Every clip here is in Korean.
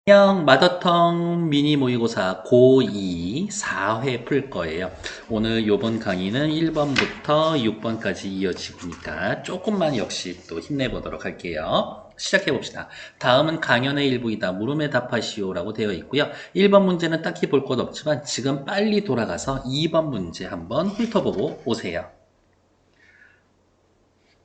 안녕, 마더텅 미니 모의고사 고2 4회 풀 거예요. 오늘 요번 강의는 1번부터 6번까지 이어지니까 조금만 역시 또 힘내보도록 할게요. 시작해 봅시다. 다음은 강연의 일부이다. 물음에 답하시오라고 되어 있고요. 1번 문제는 딱히 볼 것 없지만 지금 빨리 돌아가서 2번 문제 한번 훑어보고 오세요.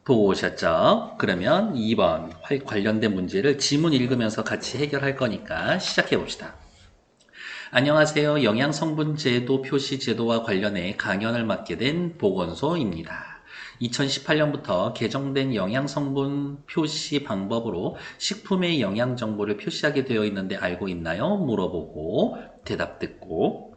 보고 오셨죠? 그러면 2번 관련된 문제를 지문 읽으면서 같이 해결할 거니까 시작해 봅시다. 안녕하세요. 영양성분 제도 표시 제도와 관련해 강연을 맡게 된 보건소입니다. 2018년부터 개정된 영양성분 표시 방법으로 식품의 영양 정보를 표시하게 되어 있는데 알고 있나요? 물어보고 대답 듣고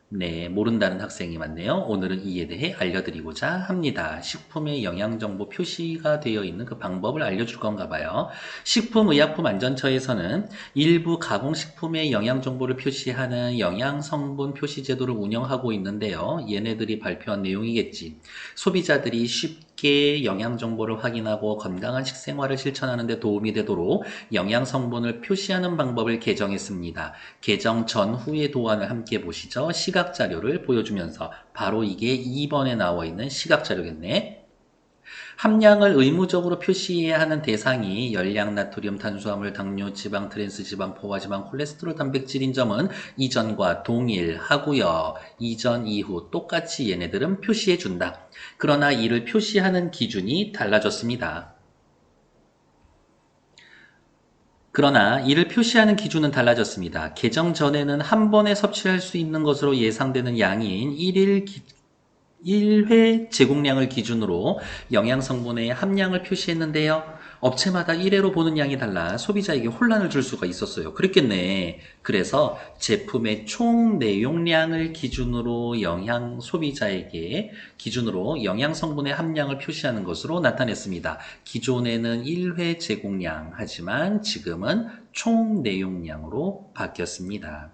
네, 모른다는 학생이 많네요. 오늘은 이에 대해 알려드리고자 합니다. 식품의 영양정보 표시가 되어 있는 그 방법을 알려줄 건가 봐요. 식품의약품안전처에서는 일부 가공식품의 영양정보를 표시하는 영양성분 표시 제도를 운영하고 있는데요. 얘네들이 발표한 내용이겠지. 소비자들이 쉽게 영양정보를 확인하고 건강한 식생활을 실천하는 데 도움이 되도록 영양성분을 표시하는 방법을 개정했습니다. 개정 전후의 도안을 함께 보시죠. 시각자료를 보여주면서 바로 이게 2번에 나와 있는 시각자료겠네. 함량을 의무적으로 표시해야 하는 대상이 열량, 나트륨, 탄수화물, 당뇨, 지방, 트랜스 지방, 포화지방, 콜레스테롤, 단백질인 점은 이전과 동일하고요. 이전, 이후 똑같이 얘네들은 표시해준다. 그러나 이를 표시하는 기준이 달라졌습니다. 그러나 이를 표시하는 기준은 달라졌습니다. 개정 전에는 한 번에 섭취할 수 있는 것으로 예상되는 양인 1회 제공량을 기준으로 영양성분의 함량을 표시했는데요. 업체마다 1회로 보는 양이 달라 소비자에게 혼란을 줄 수가 있었어요. 그랬겠네. 그래서 제품의 총 내용량을 기준으로 소비자에게 기준으로 영양성분의 함량을 표시하는 것으로 나타냈습니다. 기존에는 1회 제공량 하지만 지금은 총 내용량으로 바뀌었습니다.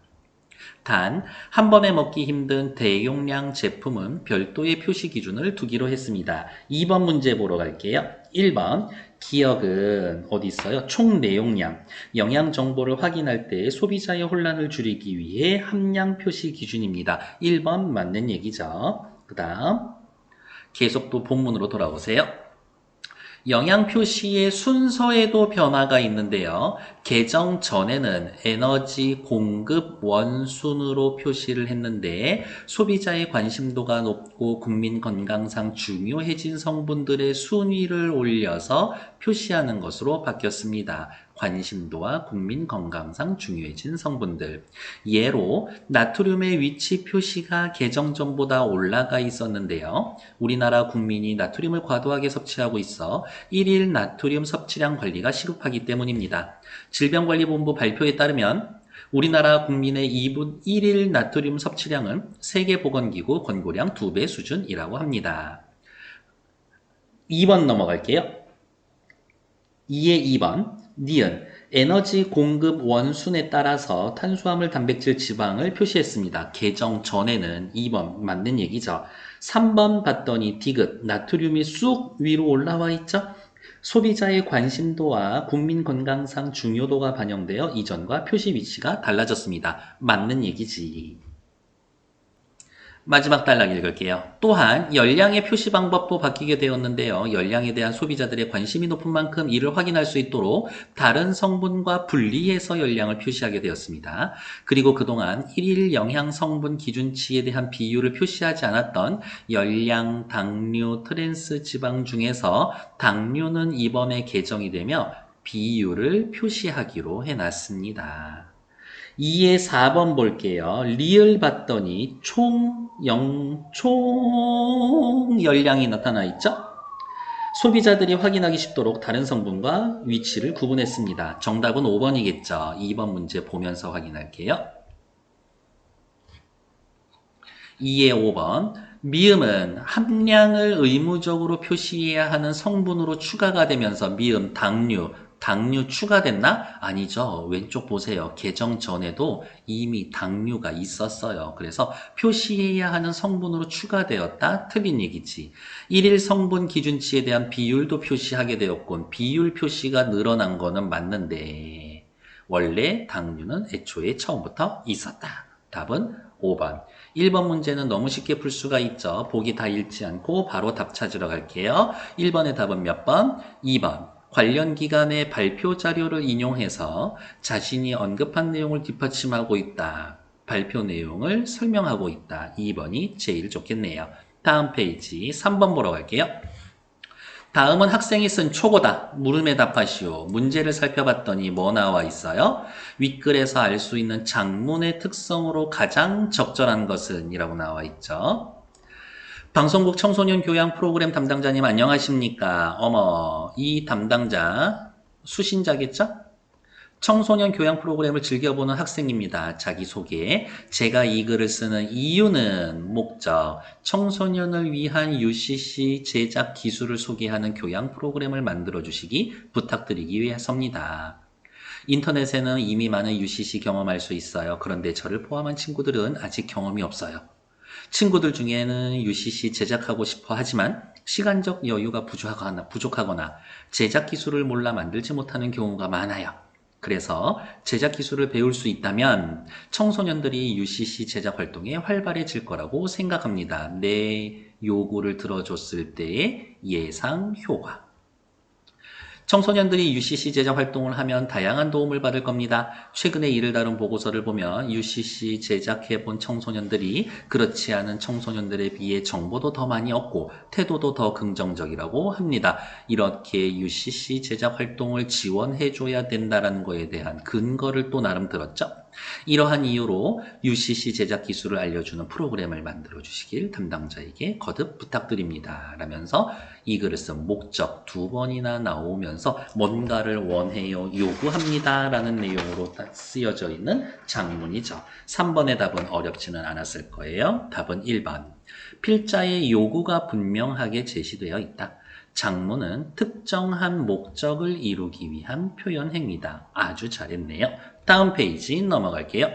단, 한 번에 먹기 힘든 대용량 제품은 별도의 표시 기준을 두기로 했습니다. 2번 문제 보러 갈게요. 1번, 기억은 어디 있어요? 총 내용량. 영양 정보를 확인할 때 소비자의 혼란을 줄이기 위해 함량 표시 기준입니다. 1번 맞는 얘기죠. 그 다음, 계속 또 본문으로 돌아오세요. 영양 표시의 순서에도 변화가 있는데요. 개정 전에는 에너지 공급 원순으로 표시를 했는데 소비자의 관심도가 높고 국민 건강상 중요해진 성분들의 순위를 올려서 표시하는 것으로 바뀌었습니다. 관심도와 국민 건강상 중요해진 성분들. 예로 나트륨의 위치 표시가 개정 전보다 올라가 있었는데요. 우리나라 국민이 나트륨을 과도하게 섭취하고 있어 1일 나트륨 섭취량 관리가 시급하기 때문입니다. 질병관리본부 발표에 따르면 우리나라 국민의 2분 1일 나트륨 섭취량은 세계보건기구 권고량 2배 수준이라고 합니다. 2번 넘어갈게요. 2의 2번 니은 에너지 공급 원순에 따라서 탄수화물, 단백질, 지방을 표시했습니다. 개정 전에는 2번 맞는 얘기죠. 3번 봤더니 디귿 나트륨이 쑥 위로 올라와 있죠. 소비자의 관심도와 국민 건강상 중요도가 반영되어 이전과 표시 위치가 달라졌습니다. 맞는 얘기지. 마지막 단락 읽을게요. 또한 열량의 표시 방법도 바뀌게 되었는데요. 열량에 대한 소비자들의 관심이 높은 만큼 이를 확인할 수 있도록 다른 성분과 분리해서 열량을 표시하게 되었습니다. 그리고 그동안 1일 영양 성분 기준치에 대한 비율을 표시하지 않았던 열량, 당류, 트랜스 지방 중에서 당류는 이번에 개정이 되며 비율을 표시하기로 해놨습니다. 2의 4번 볼게요. 리을 봤더니 총 열량이 나타나 있죠? 소비자들이 확인하기 쉽도록 다른 성분과 위치를 구분했습니다. 정답은 5번이겠죠. 2번 문제 보면서 확인할게요. 2의 5번. 미음은 함량을 의무적으로 표시해야 하는 성분으로 추가가 되면서 미음, 당류 추가됐나? 아니죠. 왼쪽 보세요. 개정 전에도 이미 당류가 있었어요. 그래서 표시해야 하는 성분으로 추가되었다? 틀린 얘기지. 1일 성분 기준치에 대한 비율도 표시하게 되었군. 비율 표시가 늘어난 거는 맞는데 원래 당류는 애초에 처음부터 있었다. 답은 5번. 1번 문제는 너무 쉽게 풀 수가 있죠. 보기 다 읽지 않고 바로 답 찾으러 갈게요. 1번의 답은 몇 번? 2번. 관련 기관의 발표 자료를 인용해서 자신이 언급한 내용을 뒷받침하고 있다. 발표 내용을 설명하고 있다. 2번이 제일 좋겠네요. 다음 페이지 3번 보러 갈게요. 다음은 학생이 쓴 초고다. 물음에 답하시오. 문제를 살펴봤더니 뭐 나와 있어요? 윗글에서 알 수 있는 장문의 특성으로 가장 적절한 것은? 이라고 나와 있죠. 방송국 청소년 교양 프로그램 담당자님 안녕하십니까? 어머, 이 담당자 수신자겠죠? 청소년 교양 프로그램을 즐겨보는 학생입니다. 자기소개. 제가 이 글을 쓰는 이유는 목적, 청소년을 위한 UCC 제작 기술을 소개하는 교양 프로그램을 만들어주시기 부탁드리기 위해서입니다. 인터넷에는 이미 많은 UCC 경험할 수 있어요. 그런데 저를 포함한 친구들은 아직 경험이 없어요. 친구들 중에는 UCC 제작하고 싶어 하지만 시간적 여유가 부족하거나 제작 기술을 몰라 만들지 못하는 경우가 많아요. 그래서 제작 기술을 배울 수 있다면 청소년들이 UCC 제작 활동에 활발해질 거라고 생각합니다. 내 요구를 들어줬을 때의 예상 효과. 청소년들이 UCC 제작 활동을 하면 다양한 도움을 받을 겁니다. 최근에 이를 다룬 보고서를 보면 UCC 제작해본 청소년들이 그렇지 않은 청소년들에 비해 정보도 더 많이 얻고 태도도 더 긍정적이라고 합니다. 이렇게 UCC 제작 활동을 지원해줘야 된다는 거에 대한 근거를 또 나름 들었죠. 이러한 이유로 UCC 제작 기술을 알려주는 프로그램을 만들어 주시길 담당자에게 거듭 부탁드립니다. 라면서 이 글을 쓴 목적 2번이나 나오면서 뭔가를 원해요, 요구합니다 라는 내용으로 쓰여져 있는 장문이죠. 3번의 답은 어렵지는 않았을 거예요. 답은 1번. 필자의 요구가 분명하게 제시되어 있다. 장문은 특정한 목적을 이루기 위한 표현 행위다. 아주 잘했네요. 다음 페이지 넘어갈게요.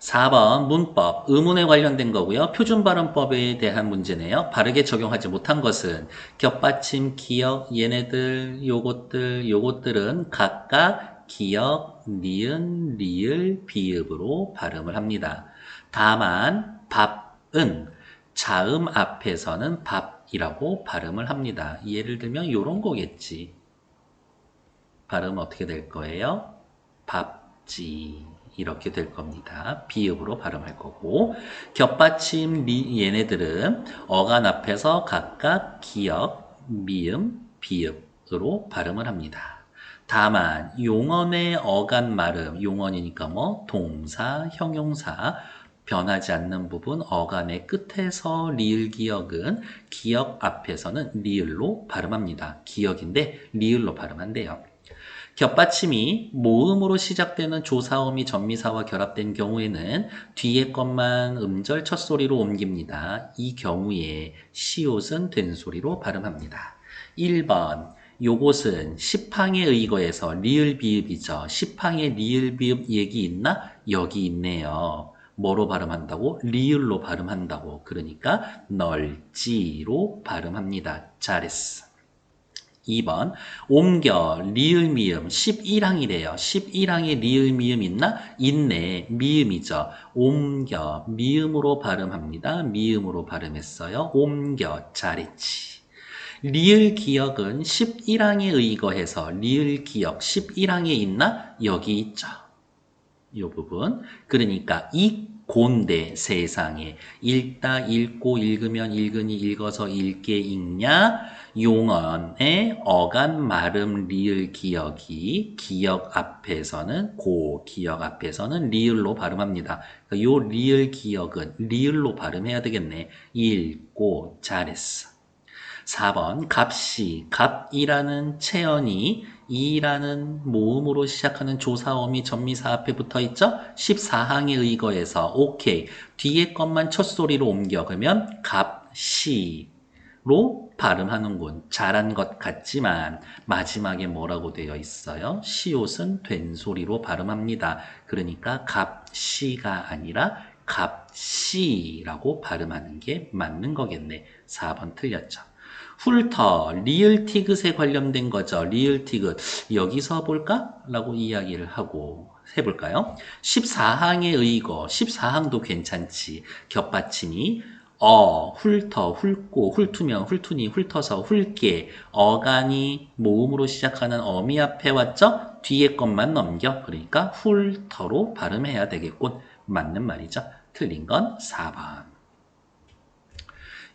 4번 문법, 의문에 관련된 거고요. 표준발음법에 대한 문제네요. 바르게 적용하지 못한 것은 겹받침, 기역, 얘네들, 요것들은 각각 기역, 니은, 리을, 비읍으로 발음을 합니다. 다만 밥은 자음 앞에서는 밥이라고 발음을 합니다. 예를 들면 이런 거겠지. 발음은 어떻게 될 거예요? 밥지 이렇게 될 겁니다. 비읍으로 발음할 거고 겹받침 얘네들은 어간 앞에서 각각 기역, 미음, 비읍으로 발음을 합니다. 다만 용언의 어간 말음, 용언이니까 뭐 동사, 형용사 변하지 않는 부분 어간의 끝에서 리을 기역은 기역 앞에서는 리을로 발음합니다. 기역인데 리을로 발음한대요. 겹받침이 모음으로 시작되는 조사음이 전미사와 결합된 경우에는 뒤에 것만 음절 첫 소리로 옮깁니다. 이 경우에 시옷은 된소리로 발음합니다. 1번 요것은 시팡에 의거해서 리을 비읍이죠. 시팡에 리을 비읍 얘기 있나? 여기 있네요. 뭐로 발음한다고? 리을로 발음한다고. 그러니까 널지로 발음합니다. 잘했어. 2번 옮겨 리을 미음 11항이래요. 11항에 리을 미음 있나? 있네. 미음이죠. 옮겨 미음으로 발음합니다. 미음으로 발음했어요. 옮겨 잘했지. 리을 기역은 11항에 의거해서 리을 기역 11항에 있나? 여기 있죠. 이 부분. 그러니까 읽곤데 세상에 읽다 읽고 읽으면 읽으니 읽어서 읽게 읽냐 용언의 어간 말음 리을 기역이 기역 앞에서는 기역 앞에서는 리을로 발음합니다. 그러니까 요 리을 기역은 리을로 발음해야 되겠네. 읽고 잘했어. 4번 값이 갑이라는 체언이 이라는 모음으로 시작하는 조사음이 전미사 앞에 붙어 있죠? 14항에 의거해서 오케이. 뒤에 것만 첫 소리로 옮겨. 그러면 값시로 발음하는군. 잘한 것 같지만 마지막에 뭐라고 되어 있어요? 시옷은 된 소리로 발음합니다. 그러니까 값시가 아니라 값시라고 발음하는 게 맞는 거겠네. 4번 틀렸죠. 훑어, 리을티귿에 관련된 거죠. 리을티귿. 여기서 볼까? 라고 이야기를 하고 해볼까요? 14항의 의거, 14항도 괜찮지. 겹받침이 훑어, 훑고, 훑으면, 훑으니, 훑어서, 훑게, 어간이 모음으로 시작하는 어미 앞에 왔죠? 뒤에 것만 넘겨. 그러니까 훑어로 발음해야 되겠군. 맞는 말이죠. 틀린 건 4번.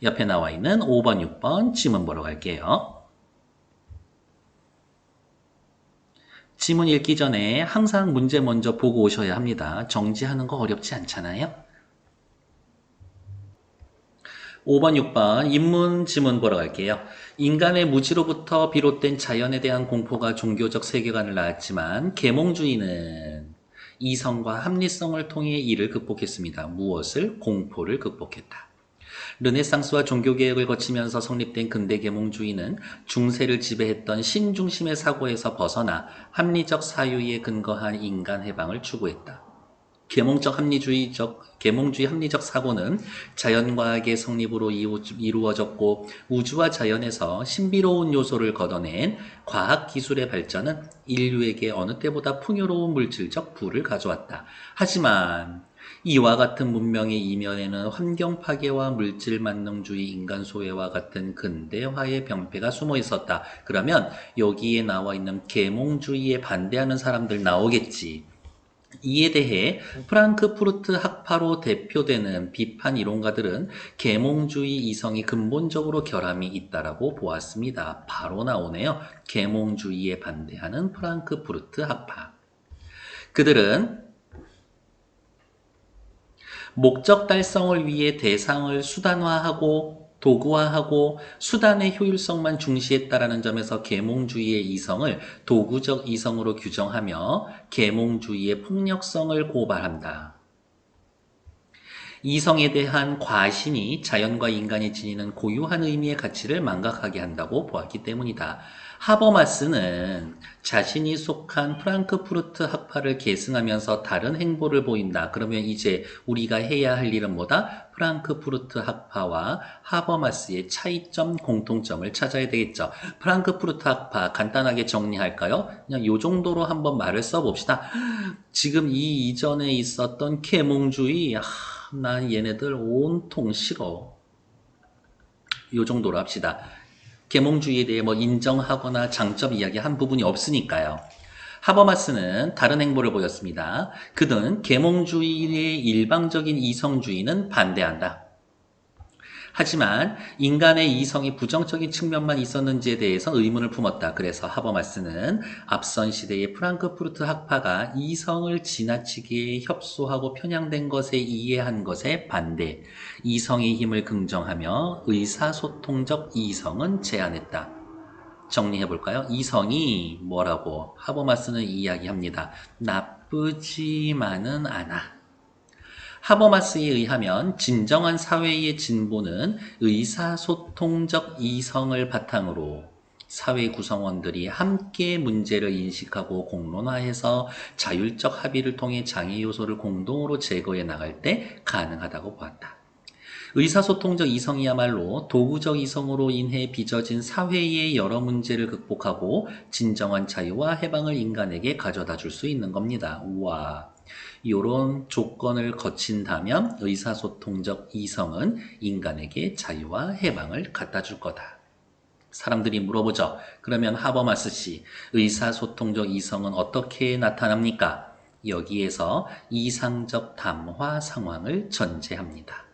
옆에 나와 있는 5번, 6번 지문 보러 갈게요. 지문 읽기 전에 항상 문제 먼저 보고 오셔야 합니다. 정지하는 거 어렵지 않잖아요? 5번, 6번 인문 지문 보러 갈게요. 인간의 무지로부터 비롯된 자연에 대한 공포가 종교적 세계관을 낳았지만 계몽주의는 이성과 합리성을 통해 이를 극복했습니다. 무엇을? 공포를 극복했다. 르네상스와 종교개혁을 거치면서 성립된 근대 계몽주의는 중세를 지배했던 신중심의 사고에서 벗어나 합리적 사유에 근거한 인간 해방을 추구했다. 계몽주의 합리적 사고는 자연과학의 성립으로 이루어졌고 우주와 자연에서 신비로운 요소를 걷어낸 과학기술의 발전은 인류에게 어느 때보다 풍요로운 물질적 부를 가져왔다. 하지만 이와 같은 문명의 이면에는 환경 파괴와 물질 만능주의, 인간 소외와 같은 근대화의 병폐가 숨어 있었다. 그러면 여기에 나와 있는 계몽주의에 반대하는 사람들 나오겠지. 이에 대해 프랑크푸르트 학파로 대표되는 비판 이론가들은 계몽주의 이성이 근본적으로 결함이 있다라고 보았습니다. 바로 나오네요. 계몽주의에 반대하는 프랑크푸르트 학파. 그들은 목적 달성을 위해 대상을 수단화하고 도구화하고 수단의 효율성만 중시했다라는 점에서 계몽주의의 이성을 도구적 이성으로 규정하며 계몽주의의 폭력성을 고발한다. 이성에 대한 과신이 자연과 인간이 지니는 고유한 의미의 가치를 망각하게 한다고 보았기 때문이다. 하버마스는 자신이 속한 프랑크푸르트 학파를 계승하면서 다른 행보를 보인다. 그러면 이제 우리가 해야 할 일은 뭐다? 프랑크푸르트 학파와 하버마스의 차이점, 공통점을 찾아야 되겠죠. 프랑크푸르트 학파 간단하게 정리할까요? 그냥 요 정도로 한번 말을 써봅시다. 지금 이 이전에 있었던 계몽주의, 난 얘네들 온통 싫어. 요 정도로 합시다. 계몽주의에 대해 뭐 인정하거나 장점 이야기한 부분이 없으니까요. 하버마스는 다른 행보를 보였습니다. 그는 계몽주의의 일방적인 이성주의는 반대한다. 하지만 인간의 이성이 부정적인 측면만 있었는지에 대해서 의문을 품었다. 그래서 하버마스는 앞선 시대의 프랑크푸르트 학파가 이성을 지나치게 협소하고 편향된 것에 이해한 것에 반대, 이성의 힘을 긍정하며 의사소통적 이성은 제안했다. 정리해볼까요? 이성이 뭐라고 하버마스는 이야기합니다. 나쁘지만은 않아. 하버마스에 의하면 진정한 사회의 진보는 의사소통적 이성을 바탕으로 사회 구성원들이 함께 문제를 인식하고 공론화해서 자율적 합의를 통해 장애 요소를 공동으로 제거해 나갈 때 가능하다고 보았다. 의사소통적 이성이야말로 도구적 이성으로 인해 빚어진 사회의 여러 문제를 극복하고 진정한 자유와 해방을 인간에게 가져다 줄 수 있는 겁니다. 우와. 이런 조건을 거친다면 의사소통적 이성은 인간에게 자유와 해방을 갖다 줄 거다. 사람들이 물어보죠. 그러면 하버마스 씨, 의사소통적 이성은 어떻게 나타납니까? 여기에서 이상적 담화 상황을 전제합니다.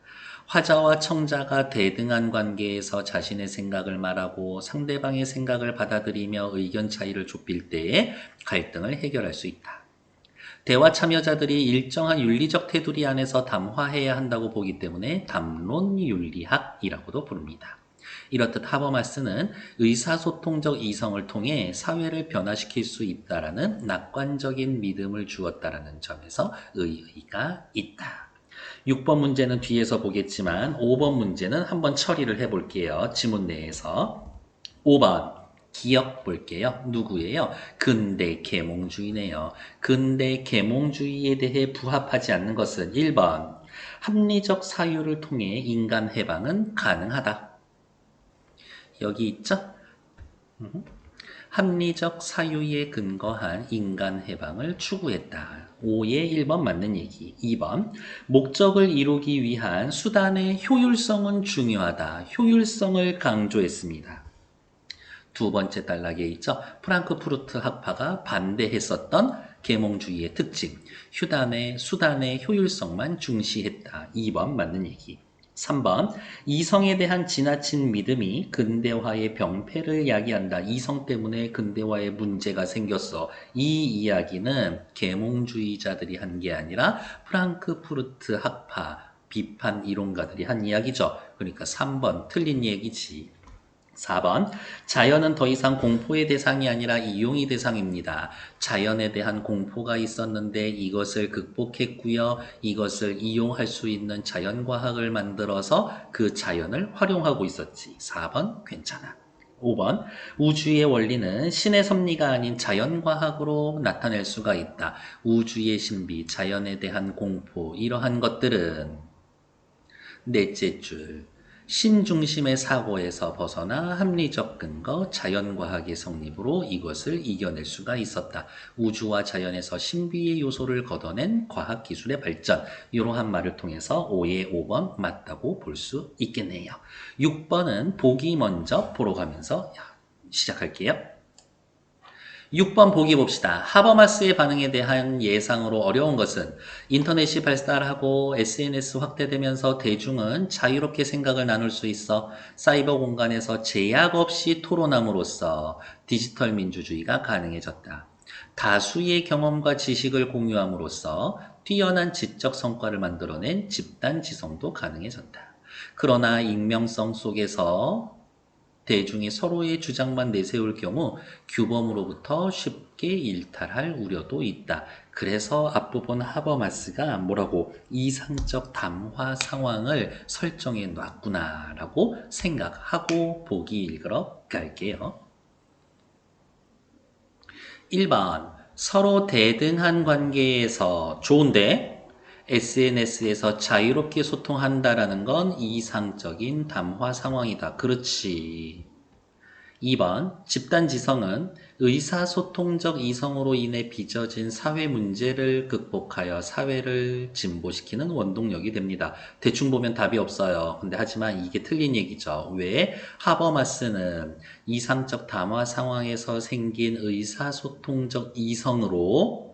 화자와 청자가 대등한 관계에서 자신의 생각을 말하고 상대방의 생각을 받아들이며 의견 차이를 좁힐 때에 갈등을 해결할 수 있다. 대화 참여자들이 일정한 윤리적 테두리 안에서 담화해야 한다고 보기 때문에 담론윤리학이라고도 부릅니다. 이렇듯 하버마스는 의사소통적 이성을 통해 사회를 변화시킬 수 있다라는 낙관적인 믿음을 주었다라는 점에서 의의가 있다. 6번 문제는 뒤에서 보겠지만 5번 문제는 한번 처리를 해볼게요. 지문 내에서. 5번. 기억 볼게요. 누구예요? 근대 계몽주의네요. 근대 계몽주의에 대해 부합하지 않는 것은 1번. 합리적 사유를 통해 인간 해방은 가능하다. 여기 있죠? 합리적 사유에 근거한 인간 해방을 추구했다. 5의 1번 맞는 얘기. 2번 목적을 이루기 위한 수단의 효율성은 중요하다. 효율성을 강조했습니다. 두 번째 단락에 있죠. 프랑크푸르트 학파가 반대했었던 계몽주의의 특징. 수단의 효율성만 중시했다. 2번 맞는 얘기. 3번 이성에 대한 지나친 믿음이 근대화의 병폐를 야기한다. 이성 때문에 근대화에 문제가 생겼어. 이 이야기는 계몽주의자들이 한 게 아니라 프랑크푸르트 학파 비판 이론가들이 한 이야기죠. 그러니까 3번 틀린 얘기지. 4번 자연은 더 이상 공포의 대상이 아니라 이용의 대상입니다. 자연에 대한 공포가 있었는데 이것을 극복했고요. 이것을 이용할 수 있는 자연과학을 만들어서 그 자연을 활용하고 있었지. 4번 괜찮아. 5번 우주의 원리는 신의 섭리가 아닌 자연과학으로 나타낼 수가 있다. 우주의 신비, 자연에 대한 공포 이러한 것들은 넷째 줄 신중심의 사고에서 벗어나 합리적 근거, 자연과학의 성립으로 이것을 이겨낼 수가 있었다. 우주와 자연에서 신비의 요소를 걷어낸 과학기술의 발전. 이러한 말을 통해서 5의 5번 맞다고 볼 수 있겠네요. 6번은 보기 먼저 보러 가면서 시작할게요. 6번 보기 봅시다. 하버마스의 반응에 대한 예상으로 어려운 것은 인터넷이 발달하고 SNS 확대되면서 대중은 자유롭게 생각을 나눌 수 있어 사이버 공간에서 제약 없이 토론함으로써 디지털 민주주의가 가능해졌다. 다수의 경험과 지식을 공유함으로써 뛰어난 지적 성과를 만들어낸 집단 지성도 가능해졌다. 그러나 익명성 속에서 대중이 서로의 주장만 내세울 경우 규범으로부터 쉽게 일탈할 우려도 있다. 그래서 앞부분 하버마스가 뭐라고 이상적 담화 상황을 설정해 놨구나라고 생각하고 보기 읽으러 갈게요. 1번 서로 대등한 관계에서 좋은데 SNS에서 자유롭게 소통한다라는 건 이상적인 담화 상황이다. 그렇지. 2번 집단지성은 의사소통적 이성으로 인해 빚어진 사회 문제를 극복하여 사회를 진보시키는 원동력이 됩니다. 대충 보면 답이 없어요. 근데 하지만 이게 틀린 얘기죠. 왜? 하버마스는 이상적 담화 상황에서 생긴 의사소통적 이성으로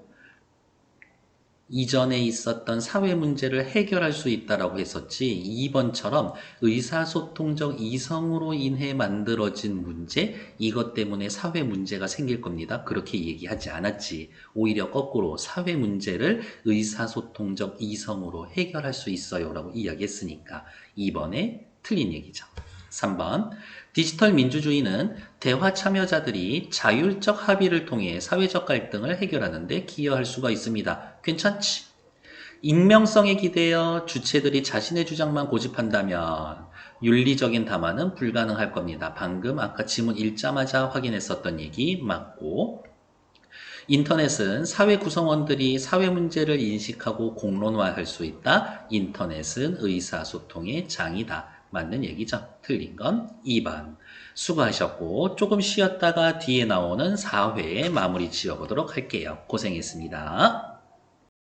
이전에 있었던 사회 문제를 해결할 수 있다라고 했었지 2번처럼 의사소통적 이성으로 인해 만들어진 문제 이것 때문에 사회 문제가 생길 겁니다. 그렇게 얘기하지 않았지. 오히려 거꾸로 사회 문제를 의사소통적 이성으로 해결할 수 있어요 라고 이야기했으니까 2번에 틀린 얘기죠. 3번 디지털 민주주의는 대화 참여자들이 자율적 합의를 통해 사회적 갈등을 해결하는 데 기여할 수가 있습니다. 괜찮지? 익명성에 기대어 주체들이 자신의 주장만 고집한다면 윤리적인 담화는 불가능할 겁니다. 방금 아까 지문 읽자마자 확인했었던 얘기 맞고 인터넷은 사회 구성원들이 사회 문제를 인식하고 공론화할 수 있다. 인터넷은 의사소통의 장이다. 맞는 얘기죠. 틀린 건 2번. 수고하셨고 조금 쉬었다가 뒤에 나오는 4회에 마무리 지어보도록 할게요. 고생했습니다.